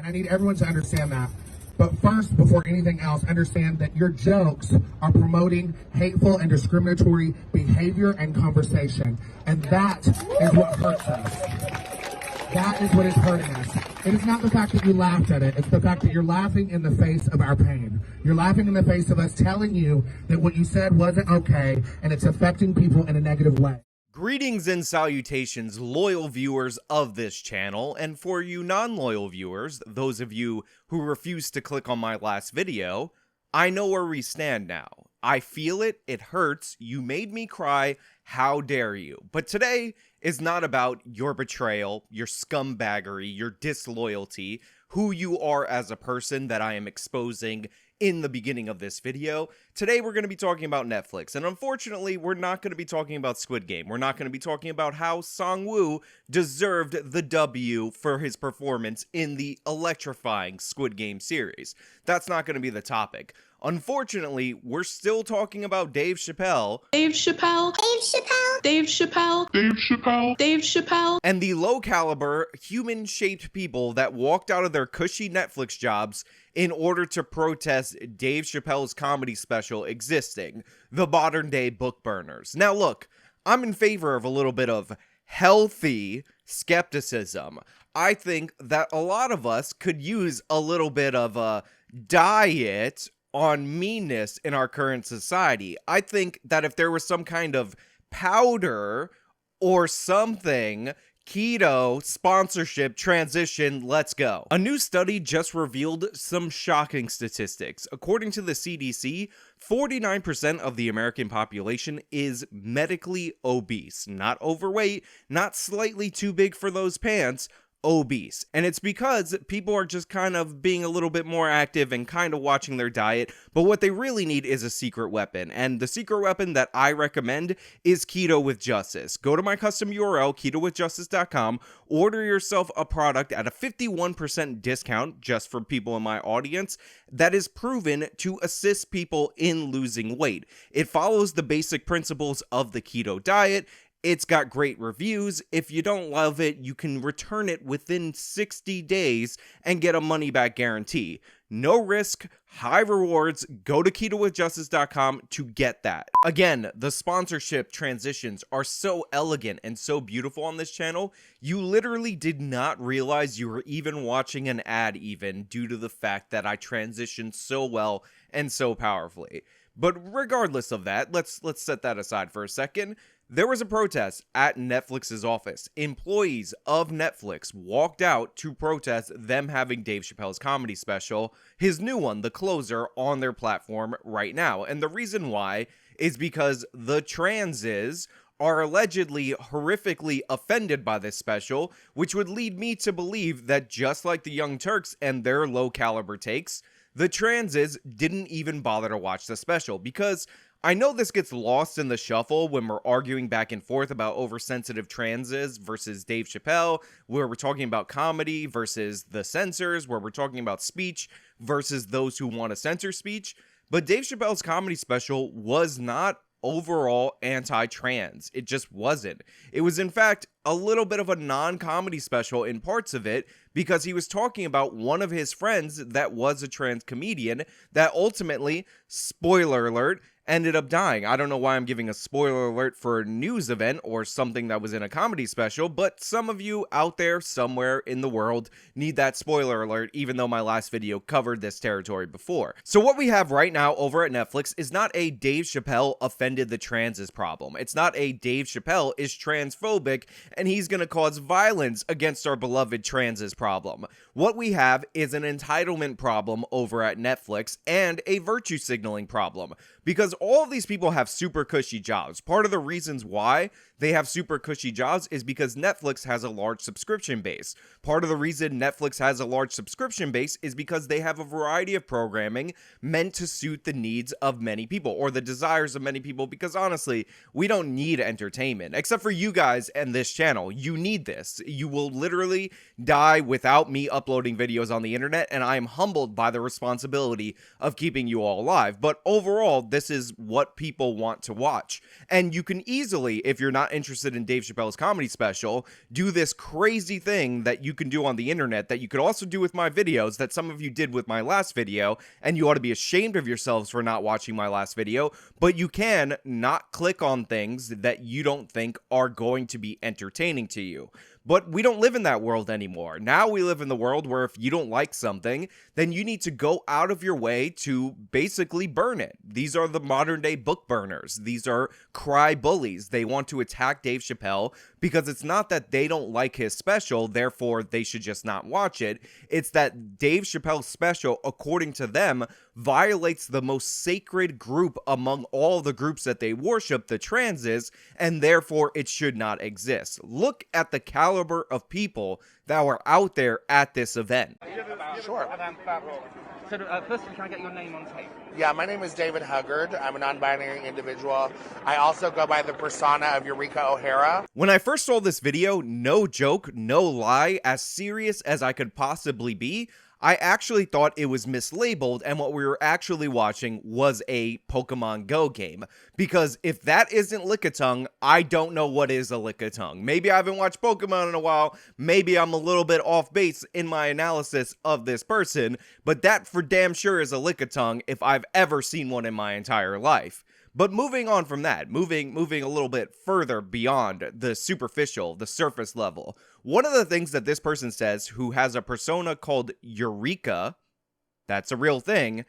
And I need everyone to understand that. But first, before anything else, understand that your jokes are promoting hateful and discriminatory behavior and conversation. And that is what hurts us. That is what is hurting us. It is not the fact that you laughed at it. It's the fact that you're laughing in the face of our pain. You're laughing in the face of us telling you that what you said wasn't okay, and it's affecting people in a negative way. Greetings and salutations, loyal viewers of this channel, and for you non-loyal viewers, those of you who refused to click on my last video, I know where we stand now. I feel it, it hurts, you made me cry, how dare you? But today is not about your betrayal, your scumbaggery, your disloyalty, who you are as a person that I am exposing in the beginning of this video. Today we're going to be talking about Netflix, and unfortunately we're not going to be talking about Squid Game. We're not going to be talking about how Song-woo deserved the W for his performance in the electrifying Squid Game series. That's not going to be the topic. Unfortunately, we're still talking about Dave Chappelle. Dave Chappelle. Dave Chappelle. Dave Chappelle. Dave Chappelle. Dave Chappelle. And the low-caliber, human-shaped people that walked out of their cushy Netflix jobs in order to protest Dave Chappelle's comedy special existing, the modern-day book burners. Now look, I'm in favor of a little bit of healthy skepticism. I think that a lot of us could use a little bit of a diet on meanness in our current society. I think that if there was some kind of powder or something, keto, sponsorship, transition, let's go. A new study just revealed some shocking statistics. According to the CDC, 49% of the American population is medically obese. Not overweight, not slightly too big for those pants, obese. And it's because people are just kind of being a little bit more active and kind of watching their diet, but what they really need is a secret weapon. And the secret weapon that I recommend is Keto with Justice. Go to my custom URL, ketowithjustice.com, order yourself a product at a 51% discount just for people in my audience that is proven to assist people in losing weight. It follows the basic principles of the keto diet. It's got great reviews. If you don't love it, you can return it within 60 days and get a money-back guarantee. No risk, high rewards. Go to ketowithjustice.com to get that. Again, the sponsorship transitions are so elegant and so beautiful on this channel. You literally did not realize you were even watching an ad even due to the fact that I transitioned so well and so powerfully. But regardless of that, let's set that aside for a second. There was a protest at Netflix's office. Employees of Netflix walked out to protest them having Dave Chappelle's comedy special, his new one, The Closer, on their platform right now. And the reason why is because the transes are allegedly horrifically offended by this special, which would lead me to believe that just like the Young Turks and their low-caliber takes, the transes didn't even bother to watch the special, because I know this gets lost in the shuffle when we're arguing back and forth about oversensitive transes versus Dave Chappelle, where we're talking about comedy versus the censors, where we're talking about speech versus those who want to censor speech. But Dave Chappelle's comedy special was not overall anti-trans. It just wasn't. It was in fact a little bit of a non-comedy special in parts of it, because he was talking about one of his friends that was a trans comedian that ultimately, spoiler alert, ended up dying. I don't know why I'm giving a spoiler alert for a news event or something that was in a comedy special, but some of you out there somewhere in the world need that spoiler alert, even though my last video covered this territory before. So what we have right now over at Netflix is not a Dave Chappelle offended the transes problem. It's not a Dave Chappelle is transphobic and he's gonna cause violence against our beloved transes problem. What we have is an entitlement problem over at Netflix and a virtue signaling problem, because all of these people have super cushy jobs. Part of the reasons why they have super cushy jobs is because Netflix has a large subscription base. Part of the reason Netflix has a large subscription base is because they have a variety of programming meant to suit the needs of many people, or the desires of many people, because honestly, we don't need entertainment, except for you guys and this channel. channel. You need this. You will literally die without me uploading videos on the internet, and I am humbled by the responsibility of keeping you all alive. But overall, this is what people want to watch. And you can easily, if you're not interested in Dave Chappelle's comedy special, do this crazy thing that you can do on the internet that you could also do with my videos that some of you did with my last video, and you ought to be ashamed of yourselves for not watching my last video. But you can not click on things that you don't think are going to be entertaining to you. But we don't live in that world anymore. Now we live in the world where if you don't like something, then you need to go out of your way to basically burn it. These are the modern day book burners. These are cry bullies. They want to attack Dave Chappelle because it's not that they don't like his special, therefore they should just not watch it. It's that Dave Chappelle's special, according to them, violates the most sacred group among all the groups that they worship, the transes, and therefore it should not exist. Look at the caliber of people that were out there at this event. Sure. So, firstly, can I get your name on tape? Yeah, my name is David Huggard. I'm a non-binary individual. I also go by the persona of Eureka O'Hara. When I first saw this video, no joke, no lie, as serious as I could possibly be, I actually thought it was mislabeled, and what we were actually watching was a Pokemon Go game. Because if that isn't Lickitung, I don't know what is a Lickitung. Maybe I haven't watched Pokemon in a while, maybe I'm a little bit off base in my analysis of this person, but that for damn sure is a Lickitung if I've ever seen one in my entire life. But moving on from that, moving a little bit further beyond the superficial, the surface level, one of the things that this person says, who has a persona called Eureka, that's a real thing,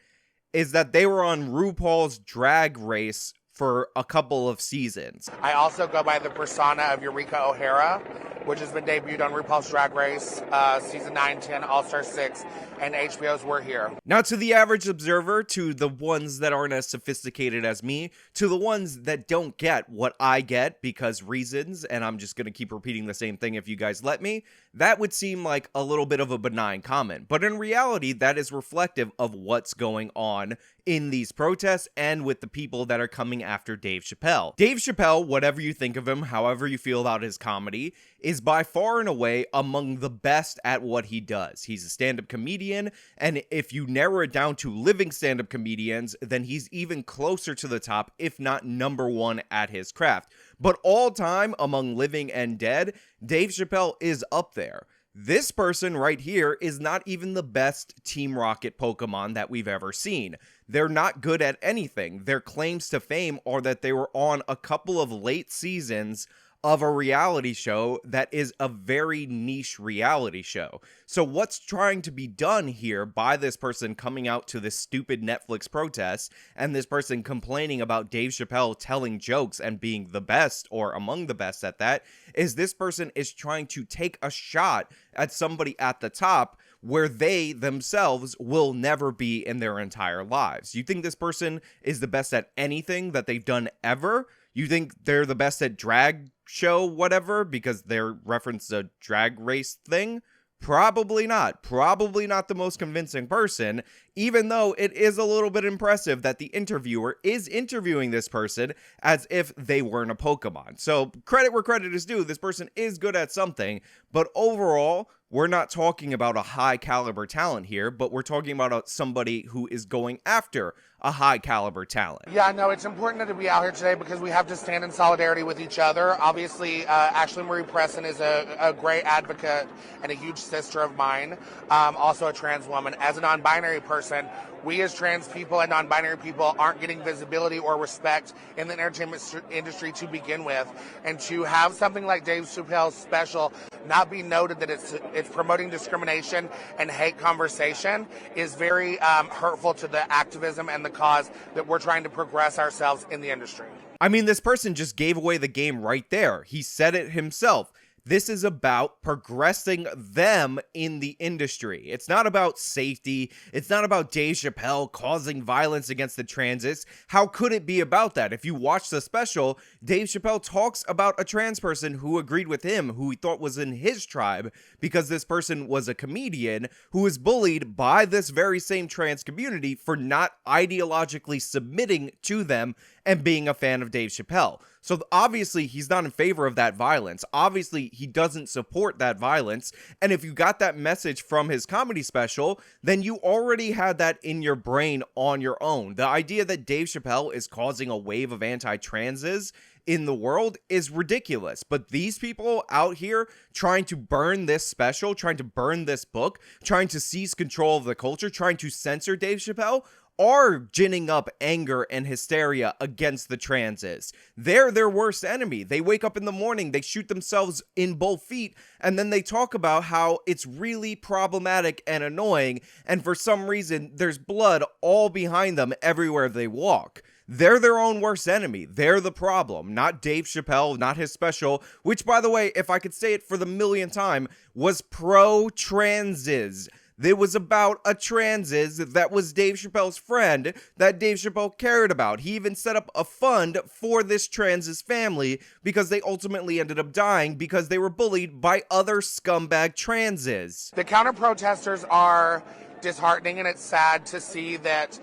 is that they were on RuPaul's Drag Race for a couple of seasons. I also go by the persona of Eureka O'Hara, which has been debuted on RuPaul's Drag Race, season 9, 10, All-Star 6, and HBO's We're Here. Now, to the average observer, to the ones that aren't as sophisticated as me, to the ones that don't get what I get because reasons, and I'm just going to keep repeating the same thing if you guys let me, that would seem like a little bit of a benign comment. But in reality, that is reflective of what's going on in these protests and with the people that are coming after Dave Chappelle. Dave Chappelle, whatever you think of him, however you feel about his comedy, is by far and away among the best at what he does. He's a stand-up comedian, and if you narrow it down to living stand-up comedians, then he's even closer to the top, if not number one at his craft. But all time, among living and dead, Dave Chappelle is up there. This person right here is not even the best Team Rocket Pokemon that we've ever seen. They're not good at anything. Their claims to fame are that they were on a couple of late seasons of a reality show that is a very niche reality show. So what's trying to be done here by this person coming out to this stupid Netflix protest and this person complaining about Dave Chappelle telling jokes and being the best or among the best at that is this person is trying to take a shot at somebody at the top where they themselves will never be in their entire lives. You think this person is the best at anything that they've done ever? You think they're the best at drag show whatever because they're referenced a drag race thing? Probably not. Probably not the most convincing person, even though it is a little bit impressive that the interviewer is interviewing this person as if they weren't a Pokemon. So credit where credit is due, this person is good at something, but overall, we're not talking about a high caliber talent here, but we're talking about somebody who is going after a high caliber talent. Yeah, no, it's important to be out here today because we have to stand in solidarity with each other. Obviously, Ashley Marie Preston is a great advocate and a huge sister of mine, also a trans woman. As a non-binary person, we as trans people and non-binary people aren't getting visibility or respect in the entertainment industry to begin with. And to have something like Dave Chappelle's special not be noted that it's promoting discrimination and hate conversation is very hurtful to the activism and the cause that we're trying to progress ourselves in the industry. I mean, this person just gave away the game right there. He said it himself. This is about progressing them in the industry. It's not about safety. It's not about Dave Chappelle causing violence against the transes. How could it be about that? If you watch the special, Dave Chappelle talks about a trans person who agreed with him, who he thought was in his tribe, because this person was a comedian who was bullied by this very same trans community for not ideologically submitting to them and being a fan of Dave Chappelle. So obviously he's not in favor of that violence. Obviously he doesn't support that violence. And if you got that message from his comedy special, then you already had that in your brain on your own. The idea that Dave Chappelle is causing a wave of anti-transes in the world is ridiculous. But these people out here trying to burn this special, trying to burn this book, trying to seize control of the culture, trying to censor Dave Chappelle, are ginning up anger and hysteria against the transes. They're their worst enemy. They wake up in the morning, they shoot themselves in both feet, and then they talk about how it's really problematic and annoying, and for some reason, there's blood all behind them everywhere they walk. They're their own worst enemy. They're the problem, not Dave Chappelle, not his special, which, by the way, if I could say it for the millionth time, was pro-transes. It was about a transes that was Dave Chappelle's friend that Dave Chappelle cared about. He even set up a fund for this transes family because they ultimately ended up dying because they were bullied by other scumbag transes. The counter protesters are disheartening, and it's sad to see that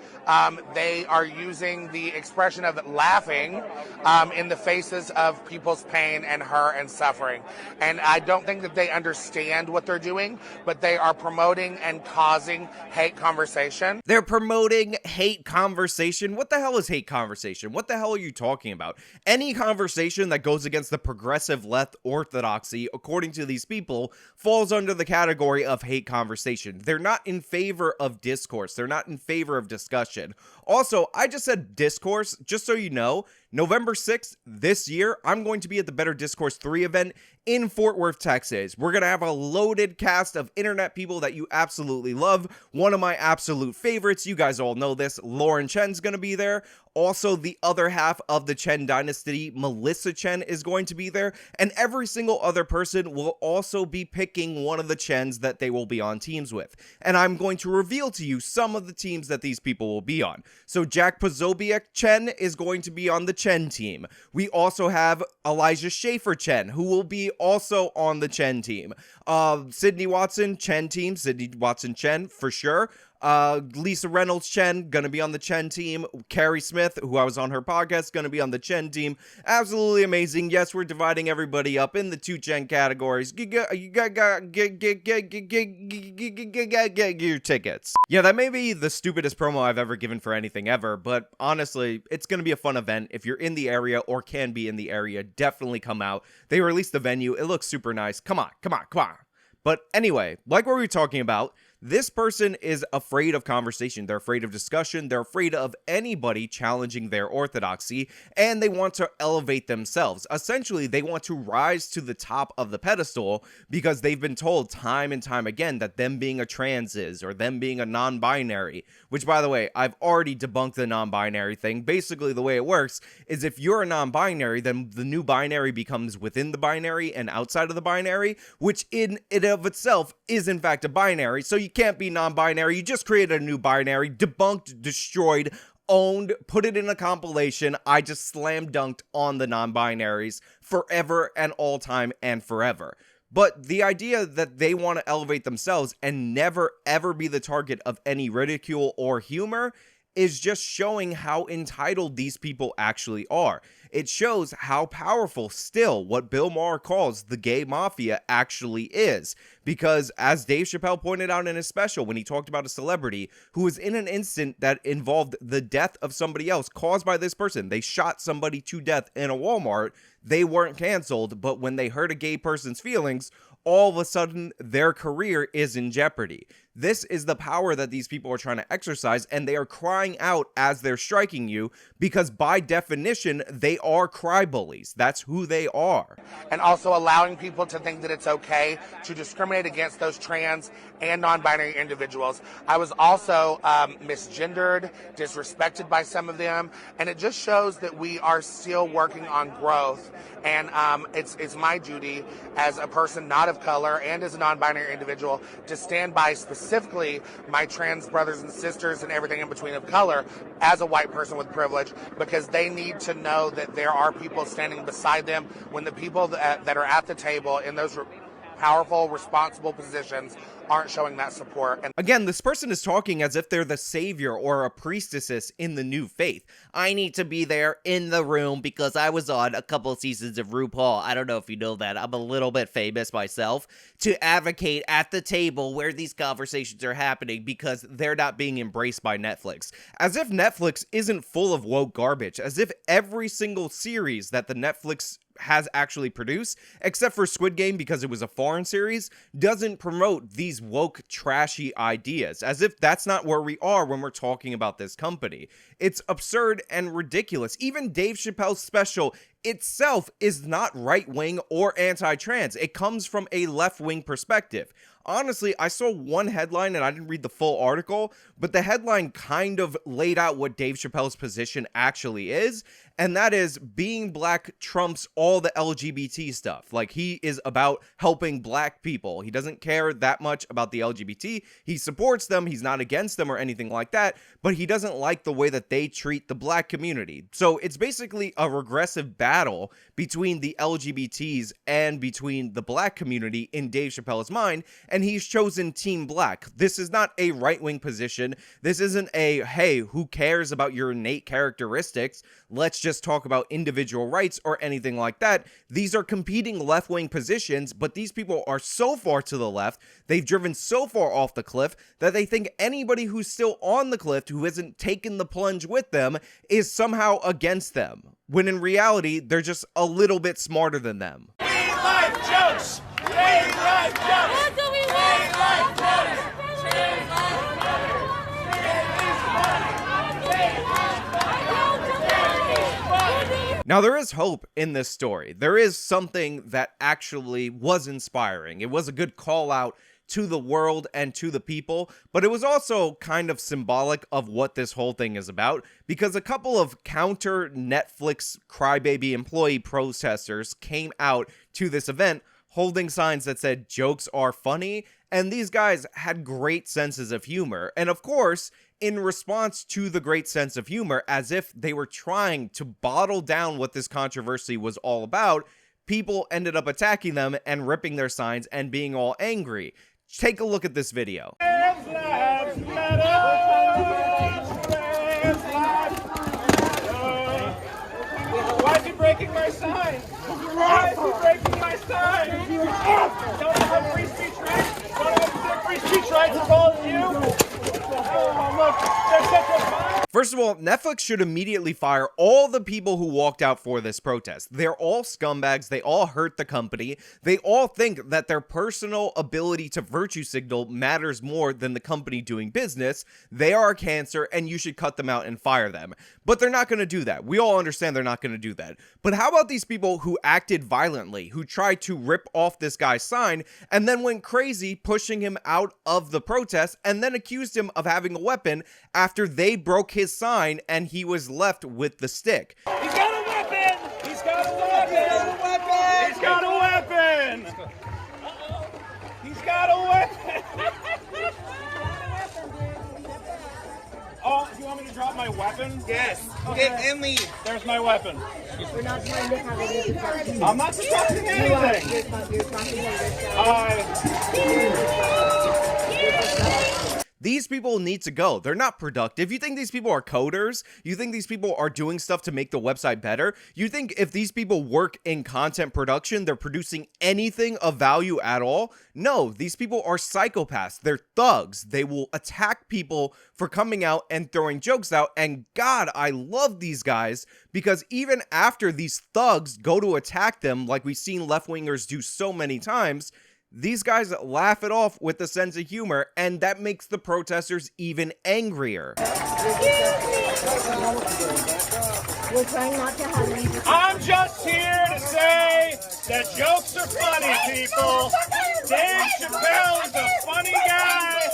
they are using the expression of laughing in the faces of people's pain and hurt and suffering. And I don't think that they understand what they're doing, but they are promoting and causing hate conversation. They're promoting hate conversation. What the hell is hate conversation? What the hell are you talking about? Any conversation that goes against the progressive left orthodoxy, according to these people, falls under the category of hate conversation. They're not in favor of discourse. They're not in favor of discussion. Also, I just said discourse, just so you know, November 6th this year, I'm going to be at the Better Discourse 3 event in Fort Worth, Texas. We're going to have a loaded cast of internet people that you absolutely love. One of my absolute favorites, you guys all know this, Lauren Chen's going to be there. Also, the other half of the Chen dynasty, Melissa Chen, is going to be there. And every single other person will also be picking one of the Chens that they will be on teams with. And I'm going to reveal to you some of the teams that these people will be on. So Jack Posobiec Chen is going to be on the Chen team. We also have Elijah Schaefer Chen, who will be also on the Chen team. Sydney Watson Chen team, Sydney Watson Chen for sure. Lisa Reynolds Chen, gonna be on the Chen team. Carrie Smith, who I was on her podcast, gonna be on the Chen team. Absolutely amazing. Yes, we're dividing everybody up in the two Chen categories. Get your tickets. Yeah, that may be the stupidest promo I've ever given for anything ever, but honestly, it's gonna be a fun event. If you're in the area or can be in the area, definitely come out. They released the venue. It looks super nice. Come on. But anyway, like what we were talking about, this person is afraid of conversation. They're afraid of discussion. They're afraid of anybody challenging their orthodoxy, and they want to elevate themselves. Essentially, they want to rise to the top of the pedestal because they've been told time and time again that them being a trans is, or them being a non-binary, which, by the way, I've already debunked the non-binary thing. Basically, the way it works is if you're a non-binary, then the new binary becomes within the binary and outside of the binary, which in and of itself is in fact a binary. So you can't be non-binary. You just created a new binary, debunked, destroyed, owned, put it in a compilation. I just slam dunked on the non-binaries forever and all time and forever. But the idea that they want to elevate themselves and never ever be the target of any ridicule or humor is just showing how entitled these people actually are. It shows how powerful still what Bill Maher calls the gay mafia actually is. Because as Dave Chappelle pointed out in his special when he talked about a celebrity who was in an incident that involved the death of somebody else caused by this person, they shot somebody to death in a Walmart, they weren't canceled, but when they hurt a gay person's feelings, all of a sudden their career is in jeopardy. This is the power that these people are trying to exercise, and they are crying out as they're striking you because by definition, they are cry bullies. That's who they are. And also allowing people to think that it's okay to discriminate against those trans and non-binary individuals. I was also misgendered, disrespected by some of them, and it just shows that we are still working on growth. And it's my duty as a person not of color and as a non-binary individual to stand by specifically my trans brothers and sisters and everything in between of color as a white person with privilege, because they need to know that there are people standing beside them when the people that are at the table in those powerful, responsible positions aren't showing that support. And again, this person is talking as if they're the savior or a priestess in the new faith. I need to be there in the room because I was on a couple seasons of RuPaul. I don't know if you know that. I'm a little bit famous myself, to advocate at the table where these conversations are happening because they're not being embraced by Netflix. As if Netflix isn't full of woke garbage. As if every single series that the Netflix has actually produced, except for Squid Game because it was a foreign series, doesn't promote these woke trashy ideas, as if that's not where we are when we're talking about this company. It's absurd and ridiculous. Even Dave Chappelle's special itself is not right-wing or anti-trans. It comes from a left-wing perspective. Honestly, I saw one headline and I didn't read the full article, but the headline kind of laid out what Dave Chappelle's position actually is, and that is being black trumps all the LGBT stuff. Like, he is about helping black people. He doesn't care that much about the LGBT. He supports them. He's not against them or anything like that, but he doesn't like the way that they treat the black community. So it's basically a regressive battle between the LGBTs and between the black community in Dave Chappelle's mind, and he's chosen Team Black. This is not a right-wing position. This isn't a, hey, who cares about your innate characteristics? Let's just talk about individual rights or anything like that. These are competing left-wing positions, but these people are so far to the left, they've driven so far off the cliff that they think anybody who's still on the cliff, who hasn't taken the plunge with them, is somehow against them, when in reality, they're just a little bit smarter than them. We like jokes! We like jokes! What do we like? We like jokes! Now, there is hope in this story. There is something that actually was inspiring. It was a good call out to the world and to the people, but it was also kind of symbolic of what this whole thing is about, because a couple of counter Netflix crybaby employee protesters came out to this event holding signs that said jokes are funny, and these guys had great senses of humor. And of course, in response to the great sense of humor, as if they were trying to bottle down what this controversy was all about, people ended up attacking them and ripping their signs and being all angry. Take a look at this video. Why is he breaking my sign? Why is he breaking my sign? Don't you have free speech rights? Don't you have free speech rights for all of you? Oh, look, there's such a fire. First of all, Netflix should immediately fire all the people who walked out for this protest. They're all scumbags. They all hurt the company. They all think that their personal ability to virtue signal matters more than the company doing business. They are a cancer, and you should cut them out and fire them. But they're not going to do that. We all understand they're not going to do that. But how about these people who acted violently, who tried to rip off this guy's sign, and then went crazy pushing him out of the protest, and then accused him of having a weapon after they broke his sign and he was left with the stick. He's got a weapon! He's got a weapon! He's got a weapon! He's got a weapon! Oh, do you want me to drop my weapon? Yes. Get in me. There's my weapon. We're not trying to have any discussion. I'm not disrupting anything. You're talking These people need to go. They're not productive. You think these people are coders? You think these people are doing stuff to make the website better? You think if these people work in content production, they're producing anything of value at all? No, these people are psychopaths. They're thugs. They will attack people for coming out and throwing jokes out. And God, I love these guys, because even after these thugs go to attack them, like we've seen left-wingers do so many times, these guys laugh it off with a sense of humor, and that makes the protesters even angrier. We're trying not to have any. I'm just here to say that jokes are funny, people. Dave Chappelle is a funny guy.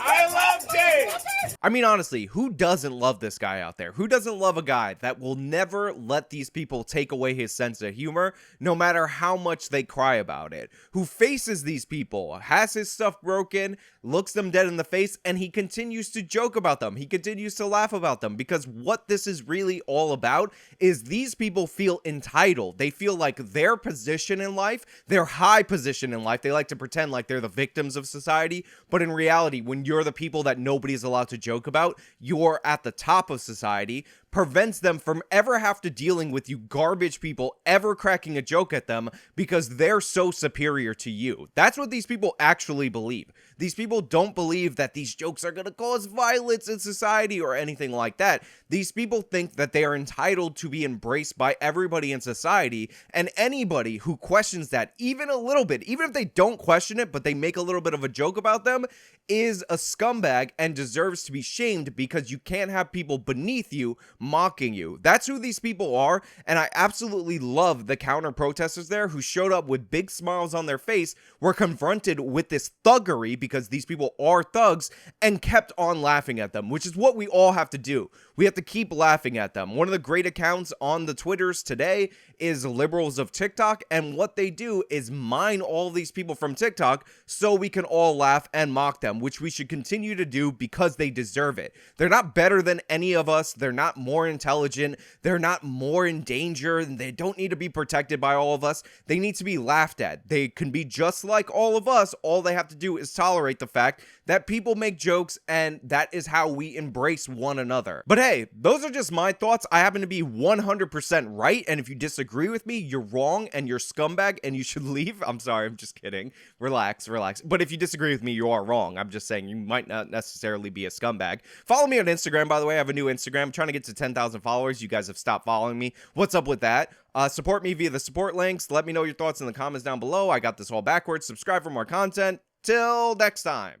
I love Dave. I mean, honestly, who doesn't love this guy out there? Who doesn't love a guy that will never let these people take away his sense of humor, no matter how much they cry about it? Who faces these people, has his stuff broken, looks them dead in the face, and he continues to joke about them. He continues to laugh about them, because what this is really all about is these people feel entitled. They feel like their position in life, their high position in life, they like to pretend like they're the victims of society, but in reality, when you're the people that nobody's allowed to joke about, you're at the top of society, prevents them from ever have to dealing with you garbage people ever cracking a joke at them because they're so superior to you. That's what these people actually believe. These people don't believe that these jokes are going to cause violence in society or anything like that. These people think that they are entitled to be embraced by everybody in society, and anybody who questions that even a little bit, even if they don't question it, but they make a little bit of a joke about them, is a scumbag and deserves to be shamed, because you can't have people beneath you mocking you. That's who these people are, and I absolutely love the counter protesters there who showed up with big smiles on their face, were confronted with this thuggery, because these people are thugs, and kept on laughing at them, which is what we all have to do. We have to keep laughing at them. One of the great accounts on the Twitters today is Liberals of TikTok, and what they do is mine all these people from TikTok so we can all laugh and mock them, which we should continue to do because they deserve it. They're not better than any of us. They're not more intelligent. They're not more in danger. They don't need to be protected by all of us. They need to be laughed at. They can be just like all of us. All they have to do is tolerate the fact that people make jokes, and that is how we embrace one another. But hey, those are just my thoughts. I happen to be 100% right, and if you disagree with me, you're wrong and you're scumbag and you should leave. I'm sorry, I'm just kidding. Relax. But if you disagree with me, you are wrong. I'm just saying you might not necessarily be a scumbag. Follow me on Instagram, by the way. I have a new Instagram. I'm trying to get to 10,000 followers. You guys have stopped following me. What's up with that? Support me via the support links. Let me know your thoughts in the comments down below. I got this all backwards. Subscribe for more content. Till next time.